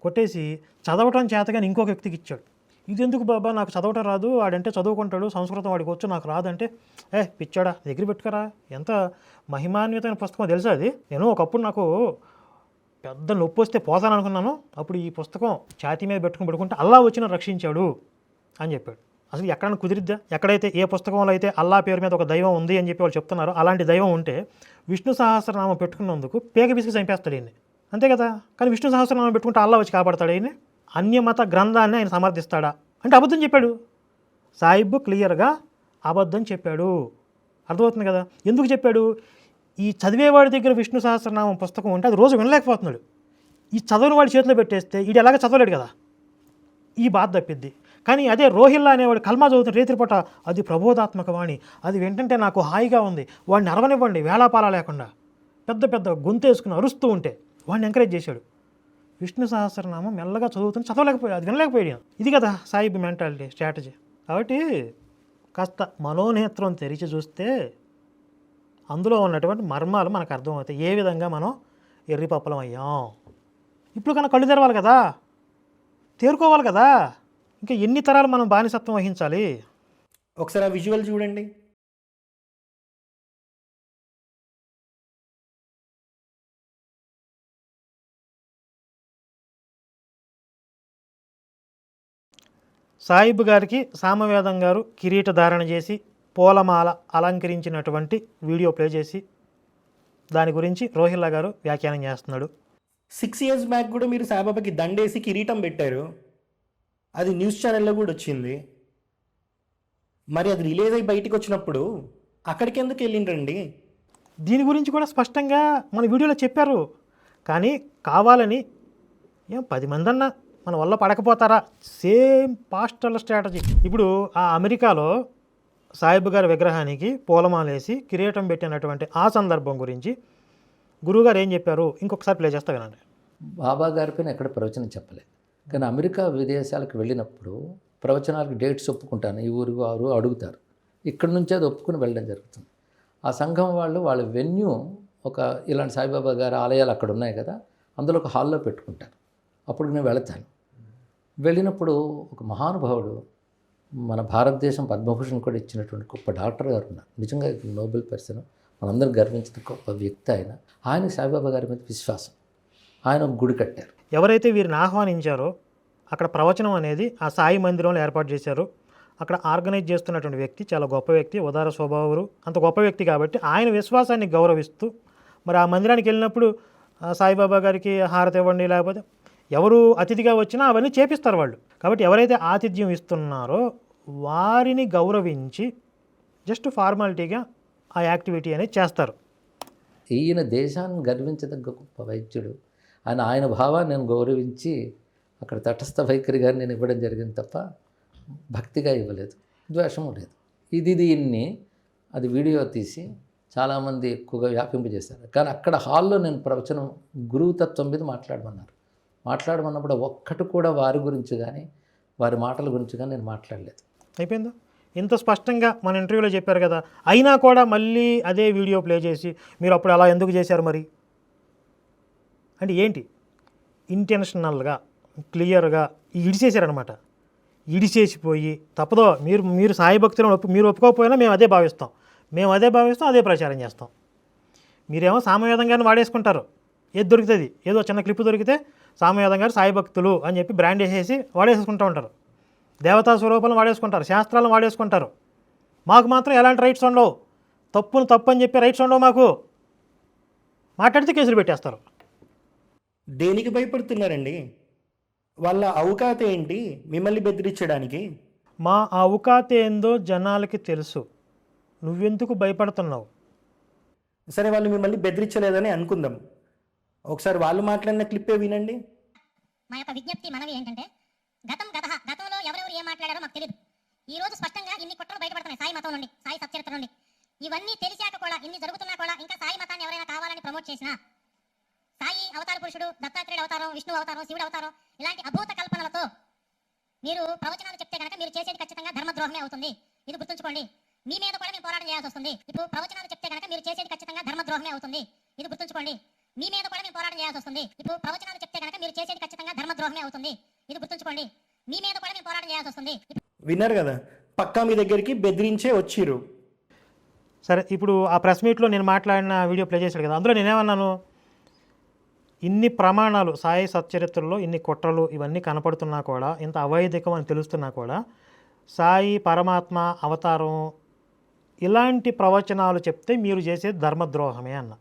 కొట్టేసి చదవటం చేతగాని ఇంకొక వ్యక్తికి ఇచ్చాడు. ఇది ఎందుకు బాబా, నాకు చదవటం రాదు, వాడంటే చదువుకుంటాడు, సంస్కృతం వాడికి వచ్చు, నాకు రాదంటే, పిచ్చాడా దగ్గర పెట్టుకరా, ఎంత మహిమాన్వితమైన పుస్తకం తెలుసా అది. నేను ఒకప్పుడు నాకు పెద్ద నొప్పి వస్తే పోతాను అనుకున్నాను, అప్పుడు ఈ పుస్తకం ఛాతీ మీద పెట్టుకుని పడుకుంటే అల్లా వచ్చిన రక్షించాడు అని చెప్పాడు. అసలు ఎక్కడైనా కుదిరిద్దా? ఎక్కడైతే ఏ పుస్తకంలో అయితే అల్లా పేరు మీద ఒక దైవం ఉంది అని చెప్పి వాళ్ళు చెప్తున్నారో అలాంటి దైవం ఉంటే విష్ణు సహస్రనామం పెట్టుకున్నందుకు పేక పిసికి చంపేస్తాడు ఈయన్ని, అంతే కదా. కానీ విష్ణు సహస్రనామం పెట్టుకుంటే అల్లా వచ్చి కాపాడతాడు ఈయన్ని. అన్యమత గ్రంథాన్ని ఆయన సమర్థిస్తాడా అంటే అబద్ధం చెప్పాడు. సాయిబ్ క్లియర్గా అబద్ధం చెప్పాడు, అర్థమవుతుంది కదా. ఎందుకు చెప్పాడు? ఈ చదివేవాడి దగ్గర విష్ణు సహస్రనామం పుస్తకం ఉంటే అది రోజు వినలేకపోతున్నాడు. ఈ చదవని వాడి చేతిలో పెట్టేస్తే వీడు ఎలాగ చదవలేడు కదా, ఈ బాధ తప్పిద్ది. కానీ అదే రోహిల్లా అనేవాడు కల్మా చదువుతున్న రేత్రిపూట, అది ప్రబోధాత్మక వాణి, అది వింటుంటే నాకు హాయిగా ఉంది, వాడిని అరవనివ్వండి వేళాపాలా లేకుండా, పెద్ద పెద్ద గొంతు వేసుకుని అరుస్తూ ఉంటే వాడిని ఎంకరేజ్ చేశాడు. విష్ణు సహస్రనామం మెల్లగా చదువుతుని చదవలేకపోయాడు, అది వినలేకపోయాడు. ఇది కదా సాయిబ్ మెంటాలిటీ స్ట్రాటజీ. కాబట్టి కాస్త మనోనేత్రం తెరిచి చూస్తే అందులో ఉన్నటువంటి మర్మాలు మనకు అర్థమవుతాయి, ఏ విధంగా మనం ఎర్రిపప్పలం అయ్యాం. ఇప్పుడు కన్నా కళ్ళు తెరవాలి కదా, తేరుకోవాలి కదా, ఇంకా ఎన్ని తరాలు మనం బానిసత్వం వహించాలి. ఒకసారి ఆ విజువల్ చూడండి. సాయిబ్ గారికి సామవేదం గారు కిరీట ధారణ చేసి పూలమాల అలంకరించినటువంటి వీడియో ప్లే చేసి దాని గురించి రోహిల్లా గారు వ్యాఖ్యానం చేస్తున్నాడు. 6 years బ్యాక్ కూడా మీరు సాయిబాబాకి దండేసి కిరీటం పెట్టారు, అది న్యూస్ ఛానల్లో కూడా వచ్చింది. మరి అది రిలీజ్ అయ్యి బయటికి వచ్చినప్పుడు అక్కడికి ఎందుకు వెళ్ళిండ్రండి? దీని గురించి కూడా స్పష్టంగా మన వీడియోలో చెప్పారు. కానీ కావాలని 10 మంది అన్నా మన వల్ల పడకపోతారా, సేమ్ పాస్టల్ స్ట్రాటజీ. ఇప్పుడు ఆ అమెరికాలో సాయిబ్ గారి విగ్రహానికి పూలమాలేసి కిరీటం పెట్టినటువంటి ఆ సందర్భం గురించి గురువుగారు ఏం చెప్పారు ఇంకొకసారి ప్లే చేస్తా వినండి. బాబా గారి పైన ఎక్కడ ప్రవచనం చెప్పలేదు. కానీ అమెరికా విదేశాలకు వెళ్ళినప్పుడు ప్రవచనాలకు డేట్స్ ఒప్పుకుంటాను, ఈ ఊరు వారు అడుగుతారు, ఇక్కడ నుంచే అది ఒప్పుకుని వెళ్ళడం జరుగుతుంది. ఆ సంఘం వాళ్ళ వెన్యూ ఒక ఇలాంటి సాయిబాబా గారి ఆలయాలు అక్కడ ఉన్నాయి కదా, అందులో ఒక హాల్లో పెట్టుకుంటారు. అప్పుడు నేను వెళతాను. వెళ్ళినప్పుడు ఒక మహానుభావుడు, మన భారతదేశం పద్మభూషణ్ కూడా ఇచ్చినటువంటి గొప్ప డాక్టర్ గారు ఉన్నారు, నిజంగా నోబెల్ పర్సన్, మనందరూ గర్వించిన గొప్ప వ్యక్తి ఆయన. ఆయనకి సాయిబాబా గారి మీద విశ్వాసం, ఆయన ఒక గుడి కట్టారు. ఎవరైతే వీరిని ఆహ్వానించారో అక్కడ ప్రవచనం అనేది ఆ సాయి మందిరంలో ఏర్పాటు చేశారు. అక్కడ ఆర్గనైజ్ చేస్తున్నటువంటి వ్యక్తి చాలా గొప్ప వ్యక్తి, ఉదార స్వభావులు, అంత గొప్ప వ్యక్తి కాబట్టి ఆయన విశ్వాసాన్ని గౌరవిస్తూ మరి ఆ మందిరానికి వెళ్ళినప్పుడు సాయిబాబా గారికి హారతి ఇవ్వండి, లేకపోతే ఎవరు అతిథిగా వచ్చినా అవన్నీ చేపిస్తారు వాళ్ళు. కాబట్టి ఎవరైతే ఆతిథ్యం ఇస్తున్నారో వారిని గౌరవించి జస్ట్ ఫార్మాలిటీగా ఆ యాక్టివిటీ అనేది చేస్తారు. ఈయన దేశాన్ని గర్వించదగ్గ గొప్ప వైద్యుడు. ఆయన భావాన్ని నేను గౌరవించి అక్కడ తటస్థ వైఖరిగా నేను ఇవ్వడం జరిగింది తప్ప భక్తిగా ఇవ్వలేదు, ద్వేషము లేదు. దీన్ని అది వీడియో తీసి చాలామంది ఎక్కువగా వ్యాపింపజేశారు. కానీ అక్కడ హాల్లో నేను ప్రవచనం గురువుతత్వం మీద మాట్లాడమన్నప్పుడు ఒక్కటి కూడా వారి గురించి కానీ వారి మాటల గురించి కానీ నేను మాట్లాడలేదు. అయిపోయిందా? ఇంత స్పష్టంగా మన ఇంటర్వ్యూలో చెప్పారు కదా, అయినా కూడా మళ్ళీ అదే వీడియో ప్లే చేసి మీరు అప్పుడు అలా ఎందుకు చేశారు మరి అంటే ఏంటి? ఇంటెన్షనల్గా క్లియర్గా ఇడిచేశారనమాట. ఇడిచేసిపోయి తప్పదో మీరు సాయి భక్తులను మీరు ఒప్పుకోకపోయినా మేము అదే భావిస్తాం, అదే ప్రచారం చేస్తాం. మీరేమో సామవేదం గారిని వాడేసుకుంటారు, ఏది దొరుకుతుంది, ఏదో చిన్న క్లిప్ దొరికితే సామవేదం గారు సాయి భక్తులు అని చెప్పి బ్రాండ్ వేసేసి వాడేసుకుంటూ ఉంటారు. దేవతా స్వరూపాలను వాడేసుకుంటారు, శాస్త్రాలను వాడేసుకుంటారు. మాకు మాత్రం ఎలాంటి రైట్స్ ఉండవు, తప్పు అని చెప్పి రైట్స్ ఉండవు. మాకు మాట్లాడితే కేసులు పెట్టేస్తారు. దేనికి భయపడుతున్నారండి? వాళ్ళ అవకాశం ఏంటి మిమ్మల్ని బెదిరించడానికి? మా అవకాశం ఏందో జనాలకి తెలుసు, నువ్వెందుకు భయపడుతున్నావు? సరే, వాళ్ళు మిమ్మల్ని బెదిరించలేదని అనుకుందాం. ఒకసారి వాళ్ళు మాట్లాడిన క్లిప్పే వినండి. మా యొక్క విజ్ఞప్తి మనవి ఏంటంటే గతంలో ఎవరెవరు ఏం మాట్లాడారో మాకు తెలియదు. ఈ రోజు స్పష్టంగా ఇన్ని కుట్రలు బయటపడుతున్నాయి సాయి మతం నుండి, సాయి సచ్చరిత్ర నుండి. ఇవన్నీ తెలిసాక కూడా, ఇన్ని జరుగుతున్నా కూడా ఇంకా సాయి మతాన్ని ఎవరైనా కావాలని ప్రమోట్ చేసినా, సాయి అవతార పురుషుడు, దత్తాత్రేయుడు అవతారం, విష్ణు అవతారం, శివుడు అవతారం, ఇలాంటి అభూత కల్పనలతో మీరు ప్రవచనాలు చెప్తే కనుక మీరు చేసేది ఖచ్చితంగా ధర్మద్రోహమే అవుతుంది. ఇది గుర్తుంచుకోండి. మీ మీద కూడా మేము పోరాటం చేయాల్సి వస్తుంది. ఇప్పుడు ప్రవచనాలు చెప్తే కనుక మీరు చేసేది ఖచ్చితంగా ధర్మద్రోహమే అవుతుంది. ఇది గుర్తుంచుకోండి. మీ మీద కూడా మేము పోరాటం చేయాల్సి వస్తుంది. ఇప్పుడు ప్రవచనాలు చెప్తే కనుక మీరు చేసేది ఖచ్చితంగా ధర్మద్రోహమే అవుతుంది. ఇది గుర్తుంచుకోండి. మీ మీద కూడా మేము పోరాటం చేయాల్సి వస్తుంది. విన్నారు కదా, పక్కా మీ దగ్గరికి బెదిరించే వచ్చిర్రు. సరే, ఇప్పుడు ఆ ప్రెస్ మీట్లో నేను మాట్లాడిన వీడియో ప్లే చేశాడు కదా, అందులో నేనేమన్నాను, ఇన్ని ప్రమాణాలు సాయి సచ్చరిత్రలో ఇన్ని కుట్రలు ఇవన్నీ కనపడుతున్నా కూడా, ఇంత అవైదికం అని తెలుస్తున్నా కూడా, సాయి పరమాత్మ అవతారం ఇలాంటి ప్రవచనాలు చెప్తే మీరు చేసేది ధర్మద్రోహమే అన్న.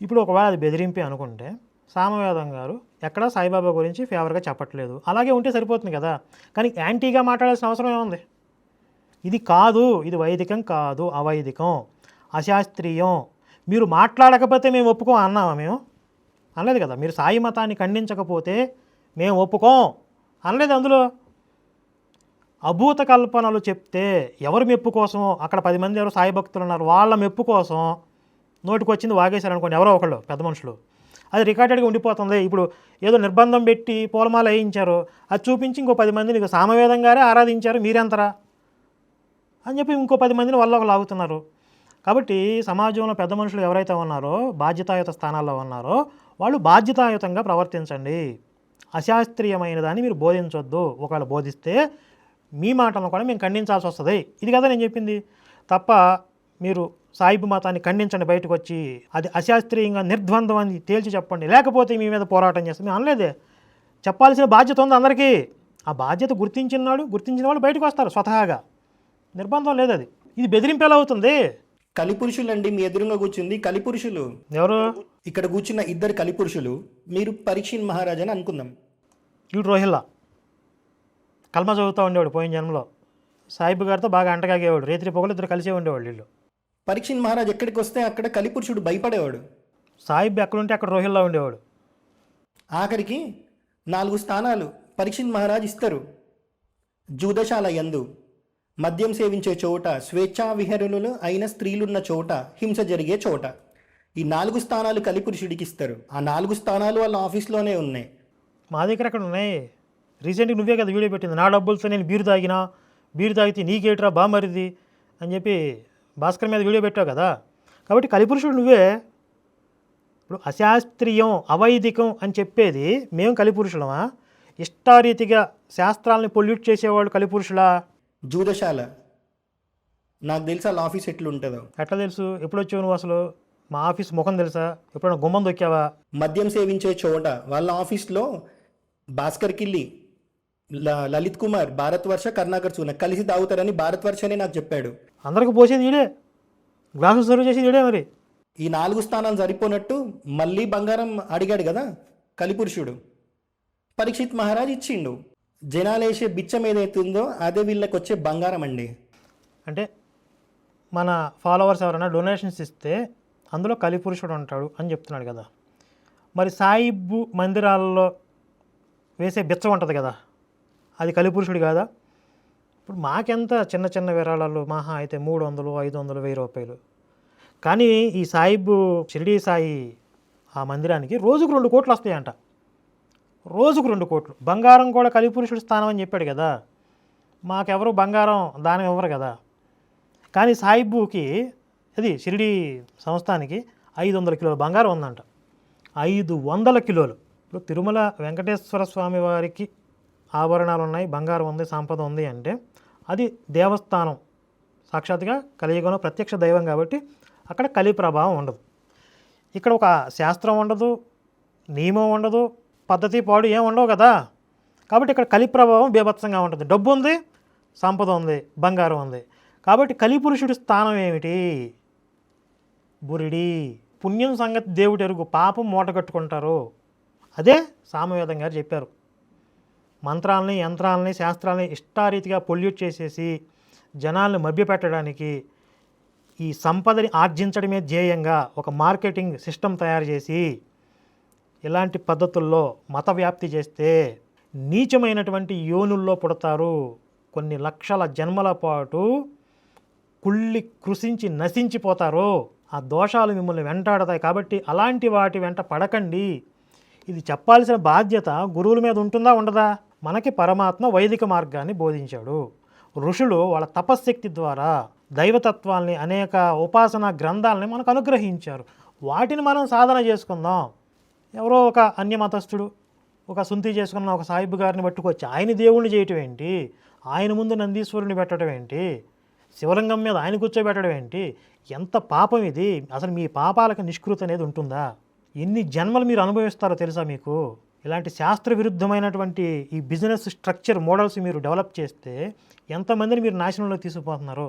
ఇప్పుడు ఒకవేళ అది బెదిరింపే అనుకుంటే, సామవేదం గారు ఎక్కడా సాయిబాబా గురించి ఫేవర్గా చెప్పట్లేదు, అలాగే ఉంటే సరిపోతుంది కదా. కానీ యాంటీగా మాట్లాడాల్సిన అవసరం ఏముంది? ఇది కాదు, ఇది వైదికం కాదు, అవైదికం, అశాస్త్రీయం, మీరు మాట్లాడకపోతే మేము ఒప్పుకోం అన్నామా? మేము అనలేదు కదా. మీరు సాయి మతాన్ని ఖండించకపోతే మేము ఒప్పుకోం అనలేదు. అందులో అభూత కల్పనలు చెప్తే ఎవరి మెప్పు కోసమో, అక్కడ 10 మంది ఎవరు సాయి భక్తులు ఉన్నారు, వాళ్ళ మెప్పు కోసం నోటికి వచ్చింది వాగేశారు అనుకోండి, ఎవరో ఒకళ్ళు పెద్ద మనుషులు, అది రికార్డెడ్గా ఉండిపోతుంది. ఇప్పుడు ఏదో నిర్బంధం పెట్టి పూలమాల వేయించారు, అది చూపించి ఇంకో 10 మందిని ఇక సామవేదం గారే ఆరాధించారు మీరెంతరా అని చెప్పి ఇంకో 10 మందిని వల్ల ఒక లాగుతున్నారు. కాబట్టి సమాజంలో పెద్ద మనుషులు ఎవరైతే ఉన్నారో, బాధ్యతాయుత స్థానాల్లో ఉన్నారో, వాళ్ళు బాధ్యతాయుతంగా ప్రవర్తించండి. అశాస్త్రీయమైన దాన్ని మీరు బోధించొద్దు. ఒకవేళ బోధిస్తే మీ మాటలను కూడా మేము ఖండించాల్సి వస్తుంది. ఇది కదా నేను చెప్పింది. తప్ప మీరు సాయిబు మతాన్ని ఖండించండి, బయటకు వచ్చి అది అశాస్త్రీయంగా నిర్ద్వంద్వం అని తేల్చి చెప్పండి, లేకపోతే మీ మీద పోరాటం చేస్తాం. మేము అనలేదే. చెప్పాల్సిన బాధ్యత ఉంది అందరికీ. ఆ బాధ్యత గుర్తించిన వాళ్ళు బయటకు వస్తారు స్వతహాగా, నిర్బంధం లేదు. అది ఇది బెదిరింపు ఎలా అవుతుంది? కలిపురుషులు అండి, మీ ఎదురుగా కూర్చుంది కలిపురుషులు. ఎవరు? ఇక్కడ కూర్చున్న 2 కలిపురుషులు. మీరు పరీక్షిత్ మహారాజ్ అని అనుకుందాం. వీడు రోహిల్లా కల్మ చదువుతూ ఉండేవాడు పోయిన జన్మలో, సాయిబు గారితో బాగా అంటగాగేవాడు, రేత్రి పొగలు ఇద్దరు కలిసే ఉండేవాళ్ళు వీళ్ళు. పరీక్షిత్ మహారాజ్ ఎక్కడికి వస్తే అక్కడ కలిపురుషుడు భయపడేవాడు. సాయిబు ఎక్కడుంటే అక్కడ రోహిల్లా ఉండేవాడు. ఆఖరికి 4 స్థానాలు పరీక్షిత్ మహారాజ్ ఇస్తారు. జూదశాల యందు, మద్యం సేవించే చోట, స్వేచ్ఛా విహరణులు అయిన స్త్రీలున్న చోట, హింస జరిగే చోట, ఈ 4 స్థానాలు కలిపురుషుడికి ఇస్తారు. ఆ 4 స్థానాలు వాళ్ళ ఆఫీస్లోనే ఉన్నాయి. మా దగ్గర అక్కడ ఉన్నాయి. రీసెంట్గా నువ్వే కదా వీడియో పెట్టింది, నా డబ్బులతో నేను బీరు తాగితే నీకేట్రా బామరిది అని చెప్పి భాస్కర్ మీద వీడియో పెట్టావు కదా. కాబట్టి కలిపురుషుడు నువ్వే. ఇప్పుడు అశాస్త్రీయం, అవైదికం అని చెప్పేది మేము కలిపురుషులమా? ఇష్టారీతిగా శాస్త్రాలని పొల్యూట్ చేసేవాళ్ళు కలిపురుషులా? జూదశాల నాకు తెలుసా వాళ్ళ ఆఫీస్ ఎట్లుంటుందో. ఎట్లా తెలుసు? ఎప్పుడు వచ్చావు నువ్వు అసలు? మా ఆఫీస్ ముఖం తెలుసా? ఎప్పుడైనా గుమ్మం దొక్కావా? మద్యం సేవించే చోట వాళ్ళ ఆఫీస్లో భాస్కర్ కిల్లి, లలిత్ కుమార్, భారత్ వర్ష, కరుణాకర్ సూన కలిసి తాగుతారని భారత్ వర్షనే నాకు చెప్పాడు. అందరికి పోసేది ఈడే, గ్లాసు సర్వ్ చేసేది ఈడే. మరి ఈ 4 స్థానాలు సరిపోనట్టు మళ్ళీ బంగారం అడిగాడు కదా కలిపురుషుడు. పరీక్షిత్ మహారాజ్ ఇచ్చిండు. జనాలు వేసే బిచ్చం ఏదైతుందో అదే వీళ్ళకి వచ్చే బంగారం అండి. అంటే మన ఫాలోవర్స్ ఎవరైనా డొనేషన్స్ ఇస్తే అందులో కలిపురుషుడు ఉంటాడు అని చెప్తున్నాడు కదా. మరి సాయిబు మందిరాల్లో వేసే బిచ్చం ఉంటుంది కదా, అది కలిపురుషుడు కాదా? ఇప్పుడు మాకెంత చిన్న చిన్న విరాళాలు, మహా అయితే 300, 500, 1000 రూపాయలు. కానీ ఈ సాయిబు షిరిడీ సాయి ఆ మందిరానికి రోజుకు 2 కోట్లు వస్తాయంట. రోజుకు 2 కోట్లు. బంగారం కూడా కలిపురుషుడి స్థానం అని చెప్పాడు కదా. మాకెవరు బంగారం దానం ఇవ్వరు కదా. కానీ సాయిబుకి, అది షిరిడీ సంస్థానికి 500 కిలోల బంగారం ఉందంట. 500 కిలోలు. ఇప్పుడు తిరుమల వెంకటేశ్వర స్వామి వారికి ఆభరణాలు ఉన్నాయి, బంగారం ఉంది, సంపద ఉంది అంటే అది దేవస్థానం, సాక్షాత్గా కలియుగంలో ప్రత్యక్ష దైవం కాబట్టి అక్కడ కలి ప్రభావం ఉండదు. ఇక్కడ ఒక శాస్త్రం ఉండదు, నియమం ఉండదు, పద్ధతి పాడు ఏం ఉండవు కదా. కాబట్టి ఇక్కడ కలి ప్రభావం బీభత్సంగా ఉంటుంది. డబ్బు ఉంది, సంపద ఉంది, బంగారం ఉంది. కాబట్టి కలిపురుషుడి స్థానం ఏమిటి? బురిడి. పుణ్యం సంగతి దేవుడు ఎరుగు, పాపం మూట కట్టుకుంటారు. అదే సామవేదం గారు చెప్పారు. మంత్రాలని, యంత్రాలని, శాస్త్రాలని ఇష్టారీతిగా పొల్యూట్ చేసేసి జనాల్ని మభ్యపెట్టడానికి, ఈ సంపదని ఆర్జించడమే ధ్యేయంగా ఒక మార్కెటింగ్ సిస్టమ్ తయారు చేసి ఇలాంటి పద్ధతుల్లో మత వ్యాప్తి చేస్తే నీచమైనటువంటి యోనుల్లో పుడతారు. కొన్ని లక్షల జన్మల పాటు కుళ్ళి కృషించి నశించిపోతారు. ఆ దోషాలు మిమ్మల్ని వెంటాడతాయి. కాబట్టి అలాంటి వాటి వెంట పడకండి. ఇది చెప్పాల్సిన బాధ్యత గురువుల మీద ఉంటుందా ఉండదా? మనకి పరమాత్మ వైదిక మార్గాన్ని బోధించాడు. ఋషులు వాళ్ళ తపశ్శక్తి ద్వారా దైవతత్వాల్ని అనేక ఉపాసన గ్రంథాలని మనకు అనుగ్రహించారు. వాటిని మనం సాధన చేసుకుందాం. ఎవరో ఒక అన్యమతస్థుడు ఒక సుంతి చేసుకున్న ఒక సాహిబ్ గారిని పట్టుకొచ్చి ఆయన దేవుణ్ణి చేయటం ఏంటి, ఆయన ముందు నందీశ్వరుని పెట్టడం ఏంటి, శివలింగం మీద ఆయన కూర్చోబెట్టడం ఏంటి, ఎంత పాపం ఇది. అసలు మీ పాపాలకు నిష్కృతి అనేది ఉంటుందా? ఎన్ని జన్మలు మీరు అనుభవిస్తారో తెలుసా మీకు? ఇలాంటి శాస్త్ర విరుద్ధమైనటువంటి ఈ బిజినెస్ స్ట్రక్చర్ మోడల్స్ మీరు డెవలప్ చేస్తే ఎంతమందిని మీరు నాశనంలో తీసుకుపోతున్నారు.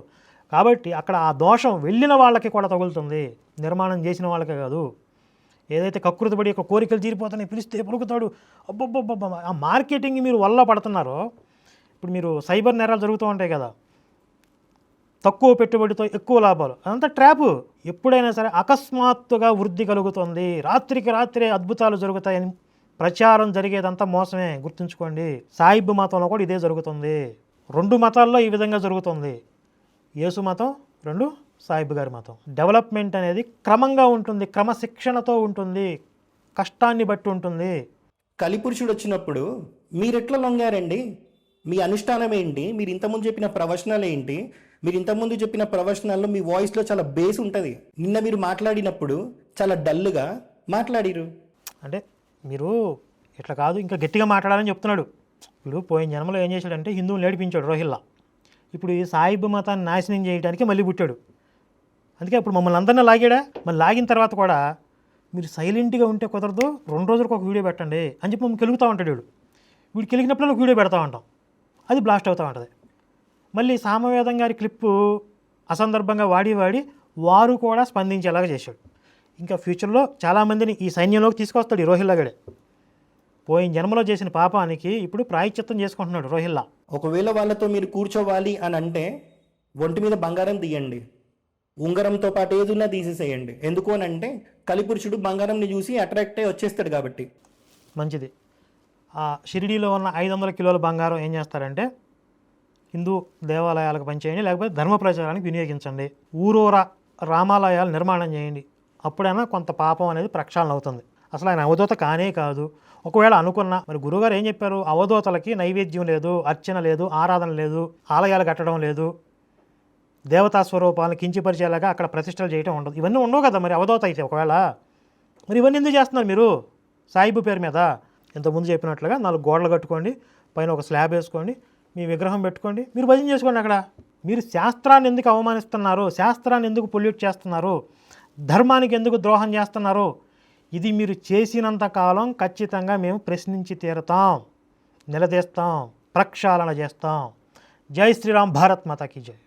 కాబట్టి అక్కడ ఆ దోషం వెళ్ళిన వాళ్ళకి కూడా తగులుతుంది, నిర్మాణం చేసిన వాళ్ళకే కాదు. ఏదైతే కకృతిపడి ఒక కోరికలు తీరిపోతాయి, పిలిస్తే పలుకుతాడు, అబ్బబ్బబ్బబ్బ ఆ మార్కెటింగ్ మీరు వల్ల పడుతున్నారో. ఇప్పుడు మీరు సైబర్ నేరాలు జరుగుతూ ఉంటాయి కదా, తక్కువ పెట్టుబడితో ఎక్కువ లాభాలు, అదంతా ట్రాపు. ఎప్పుడైనా సరే అకస్మాత్తుగా వృద్ధి కలుగుతుంది, రాత్రికి రాత్రే అద్భుతాలు జరుగుతాయని ప్రచారం జరిగేదంతా మోసమే, గుర్తుంచుకోండి. సాయిబ్ మతంలో కూడా ఇదే జరుగుతుంది. 2 మతాల్లో ఈ విధంగా జరుగుతుంది. యేసు మతం, 2 సాయిబ్ గారి మతం. డెవలప్మెంట్ అనేది క్రమంగా ఉంటుంది, క్రమశిక్షణతో ఉంటుంది, కష్టాన్ని బట్టి ఉంటుంది. కలిపురుషుడు వచ్చినప్పుడు మీరెట్లా లొంగారండి? మీ అనుష్ఠానం ఏంటి? మీరు ఇంతకుముందు చెప్పిన ప్రవచనాలు ఏంటి? మీరు ఇంతకుముందు చెప్పిన ప్రవచనాల్లో మీ వాయిస్లో చాలా బేస్ ఉంటుంది. నిన్న మీరు మాట్లాడినప్పుడు చాలా డల్గా మాట్లాడిరు. అంటే మీరు ఇట్లా కాదు, ఇంకా గట్టిగా మాట్లాడాలని చెప్తున్నాడు. ఇప్పుడు పోయిన జన్మలో ఏం చేశాడంటే హిందువులు ఏడిపించాడు రోహిల్లా. ఇప్పుడు ఈ సాయిబ్ మతాన్ని నాశనం చేయడానికి మళ్ళీ పుట్టాడు. అందుకే ఇప్పుడు మమ్మల్ని అందరినీ లాగాడా. మళ్ళీ లాగిన తర్వాత కూడా మీరు సైలెంట్గా ఉంటే కుదరదు, 2 రోజులకు ఒక వీడియో పెట్టండి అని చెప్పి మమ్మల్ని కెలుగుతూ ఉంటాడు. వీడు కెలిగినప్పుడు ఒక వీడియో పెడతా ఉంటాం, అది బ్లాస్ట్ అవుతూ ఉంటుంది. మళ్ళీ సామవేదం గారి క్లిప్పు అసందర్భంగా వాడి వారు కూడా స్పందించేలాగా చేశాడు. ఇంకా ఫ్యూచర్లో చాలామందిని ఈ సైన్యంలోకి తీసుకొస్తాడు ఈ రోహిల్లాగడే. పోయిన జన్మలో చేసిన పాపానికి ఇప్పుడు ప్రాయశ్చిత్తం చేసుకుంటున్నాడు రోహిల్లా. ఒకవేళ వాళ్ళతో మీరు కూర్చోవాలి అని అంటే ఒంటి మీద బంగారం తీయండి, ఉంగరంతో పాటు ఏదున్నా తీసేసేయండి. ఎందుకు అని అంటే కలిపురుషుడు బంగారంని చూసి అట్రాక్ట్ అయ్యి వచ్చేస్తాడు కాబట్టి. మంచిది. ఆ షిరిడీలో ఉన్న 500 కిలోల బంగారం ఏం చేస్తారంటే హిందూ దేవాలయాలకు పనిచేయండి, లేకపోతే ధర్మ ప్రచారానికి వినియోగించండి. ఊరూరా రామాలయాలు నిర్మాణం చేయండి. అప్పుడైనా కొంత పాపం అనేది ప్రక్షాళన అవుతుంది. అసలు ఆయన అవధూత కానే కాదు. ఒకవేళ అనుకున్నా, మరి గురువుగారు ఏం చెప్పారు? అవధూతలకి నైవేద్యం లేదు, అర్చన లేదు, ఆరాధన లేదు, ఆలయాలు కట్టడం లేదు, దేవతా స్వరూపాలను కించిపరిచేలాగా అక్కడ ప్రతిష్టలు చేయడం ఉండదు. ఇవన్నీ ఉండవు కదా మరి అవధూత అయితే. ఒకవేళ మరి ఇవన్నీ ఎందుకు చేస్తున్నారు మీరు సాయిబు పేరు మీద? ఇంతకుముందు చెప్పినట్లుగా 4 గోడలు కట్టుకోండి, పైన ఒక స్లాబ్ వేసుకోండి, మీ విగ్రహం పెట్టుకోండి, మీరు భజన చేసుకోండి అక్కడ. మీరు శాస్త్రాన్ని ఎందుకు అవమానిస్తున్నారు? శాస్త్రాన్ని ఎందుకు పొల్యూట్ చేస్తున్నారు? ధర్మానికి ఎందుకు ద్రోహం చేస్తున్నారు? ఇది మీరు చేసినంత కాలం ఖచ్చితంగా మేము ప్రశ్నించి తీరుతాం, నిలదీస్తాం, ప్రక్షాళన చేస్తాం. జై శ్రీరామ్, భారత్ మాతాకి జై.